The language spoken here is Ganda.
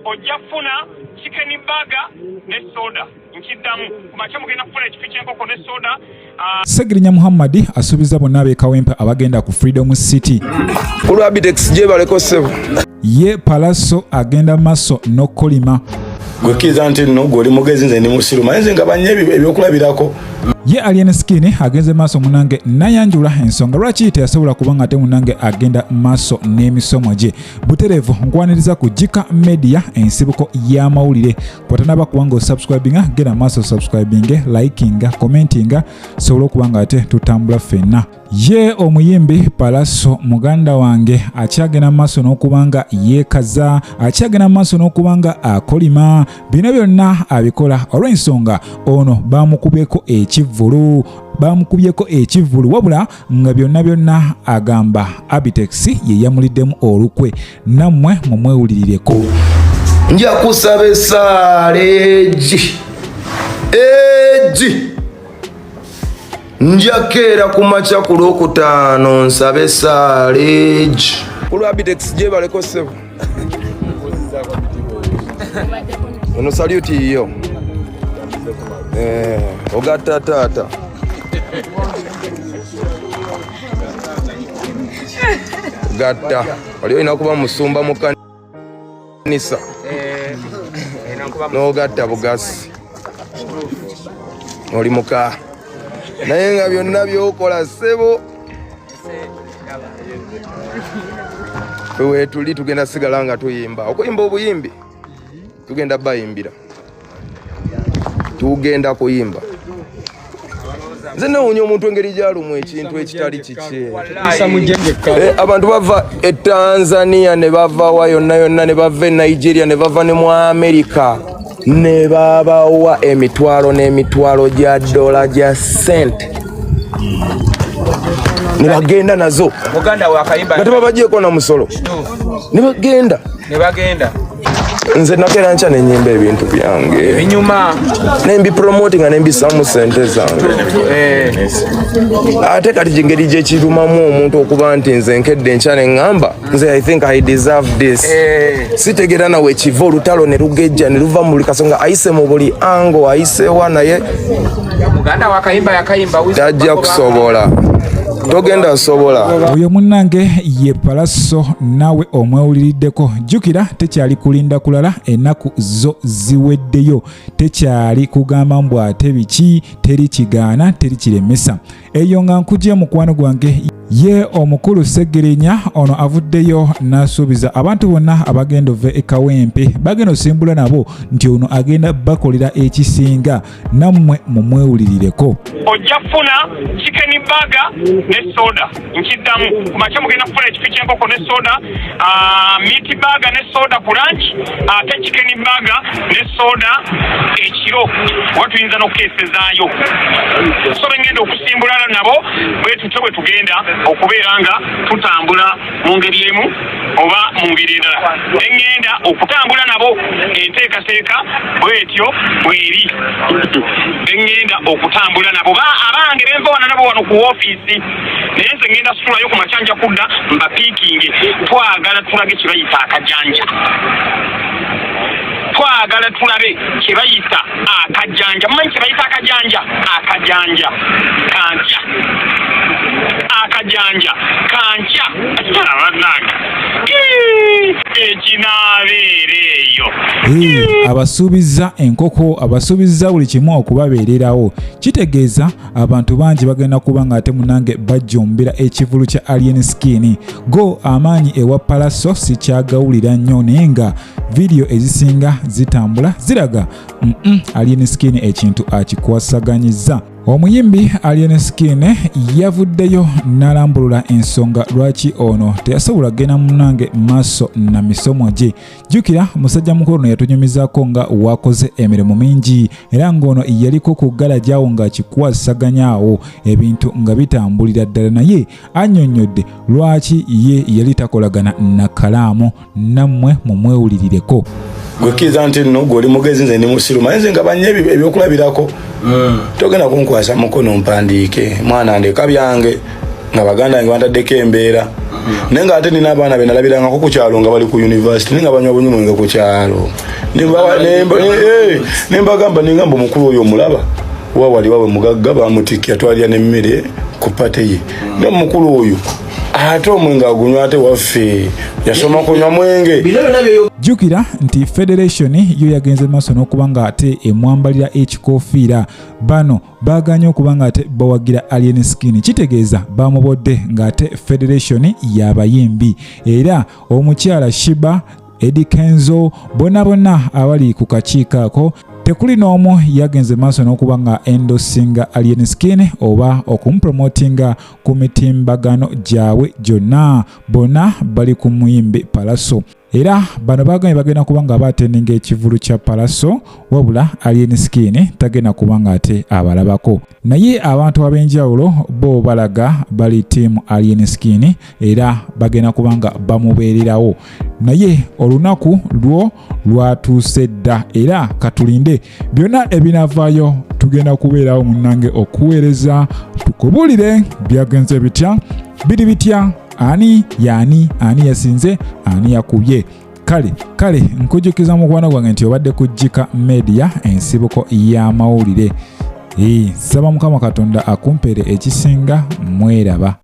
ojja kufuna chicken burger ne soda nkiddamu kumakya mugenda kufuna ekifi ky'enkoko ne soda. Segirinya Muhammad asuubiza bonna ab'ekawempe abagenda ku Freedom City. Kulwa Bitex je baleko sebo. Ye Pallaso agenda maso n'okolima. Gwekiza nti no goli mugezi nze ni musiru mayenze nga banyebi ebyokulabirako. Ye Alien Skin agenze maso munange nayanjula ensonga lwaki teyasobola kubanga ate munange agenda maso n'emisomo gye. Buterevu nkwaniriza ku KIKA Media ensibuko y'amawulire. Kwatanaba kubanga subscribinga genda maso subscribinge, likinga, commentinga sobola kubanga ate tutambula fenna. Ye omuyimbi Pallaso muganda wange akyagenda maso n'okubanga yeekaza, akyagenda maso n'okubanga akolima. Bino byonna abikola olw'ensonga ono bamukubyeko ekivulu wabula nga byonna agamba Abitex ye yamuliddemu olukwe. Nammwe mumwewulirireko. Nja kusaba esaaleegi nja keera ku makya ku Lwokutaano nsabe esaaleegi. Kulwa Bitex je baleko sebo. Ono saluti yo. Ogatta tata. Gatta. Wali olina kuba musumba mu kanisa. N'ogatta bugasi. Oli muka. Naye nga byonna byokola ssebo. Ewe tuli tugenda sigala nga tuyimba. Okuyimba obuyimbi. Tugenda bayimbira. Tugenda kuyimba. Nze nawunya omuntu engeri gy'alumu ekintu ekitali kikye. Abantu bava e Tanzania ne bava wa yonna ne bava e Nigeria ne bava ne mu America ne babawa emitwalo n'emitwalo gya dola gya sente ne bagenda nazo. Muganda wa kayimba nga tebabagyeko na musolo ne bagenda nze nakera ncha nenyimba ebintu byange binyuma nembi promoting nga nembi samu sente zange. Ate kati jingeri je kirumamu omuntu okuba nti nze nkedde ncha neŋŋamba nze I think I deserve this. Sitegera nawe ekiva olutalo ne lugejja ne luva mu kasonga ayise mu buli ango ayise wa naye muganda wa kayimba yakayimba tajja kusobola. Togenda sobola. Oyo munnange ye Pallaso nawe omwewuliriddeko. Jjukira tekyali kulinda kulala, ennaku zo ziweddeyo. Tekyali kugamba mbu ate biki, teri kigaana, teri kiremesa. Eyo nga nkujje mukwano gwange ye omukulu Segirinya ono avuddeyo n'asuubiza abantu bonna abagenda ova ekawempe bagenda osimbula nabo nti ono agenda bakolera ekisinga. Nammwe mumwewulirireko. Ojja kufuna chicken burger ne soda nkiddamu kumakya mugenda kufuna ekifi ky'enkoko ne soda, meat burger ne soda ku lunch, ate chicken burger ne soda ekiro watuyinza n'okukeesezaayo. So bengenda okusimbula nabo bwetutyo bwe tugenda okubeera nga tutambula mu ngeri emu oba mu ngeri endala. Engenda okutambula nabo enteekateeka bwetyo bweri. Engenda okutambula nabo abange benva wana nabo wano ku ofiisi naye nze ngenda situlayo ku makyanja kudda mbapiikinge. Twagala tulage kye bayita akajanja. Twagala tulabe kye bayita akajanja. Mumanyi kye bayita akajanja? Akajanja kanca. Akajanja kanca abannanga ekinaabeereeyo. Abasuubiza enkoko, abasuubiza buli kimu okubabeererawo. Kitegeeza abantu bangi bagenda kuba nga ate munange bajjombera ekivulu kya Alien Skin. Go amanyi ewa Pallaso sikyagawulira nnyo naye nga video ezisinga zitambula ziraga Alien Skin ekintu akikwasaganyizza. Omuyimbi Alien Skin yavuddeyo n'alambulula ensonga lwaki ono teyasobola genda munange maso na misomo gye. Jjukira musajja mukulu ono yatunyumizaako nga wakoze emirimu mingi era ng'ono yaliko ku galajaawo nga akikwasaganyaawo ebintu nga bitambulira ddala, naye annyonnyodde lwaki ye yali takolagana na kalaamu. Nammwe mumwewulirireko. Gwekiza nti no goli mugezi nze ni musiru mayenze nga banyebi ebyokulabirako. Togenda kunkwasa mukono mpandiike mwana ndeka byange nga baganda yange bantaddeko embeera naye nga ate nina abaana be nalabirangako ku kyalo nga bali ku university nga banywa bunywa mwenge ku kyalo ne mbagamba nengamba omukulu oyo omulaba wawali wawe mugagga bamutikya twalya n'emmere ku pate ye ne omukulu oyo ate omwenge agunywa ate waffe yasoma kunywa mwenge. Jjukira nti Federation yo yagenze maaso n'okuba nga ate emwambalira ekikoofiira bano baaganye okuba nga ate bawagira Alien Skin kitegeeza bamubodde ng'ate Federation y'abayimbi era omukyala Shiba Eddie Kenzo bonna abali ku kakiiko ako tekuli n'omu yagenze maaso n'okuba nga endosinga Alien Skin oba okumupromotinga ku mitimbagano gyabwe gyonna bonna bali ku muyimbi Pallaso era bano bagambye bagenda kuba nga baatendinga ekivulu kya Pallaso wabula Alien Skin tagenda kuba nga ate abalabako naye abantu ab'enjawulo bo balaga bali tiimu Alien Skin era bagenda kuba nga bamubeererawo naye olunaku lwo lwatuuse dda era katulinde byonna ebinavaayo tugenda kubeerawo munnange okuweereza tukubulire byagenze bitya biri bitya ani yani ani yasinze ani yakubye kale nkujjukiza mukwano gwange nti obadde ku KIKA Media ensibuko y'amawulire saba Mukama Katonda akumpeere ekisinga mweraba.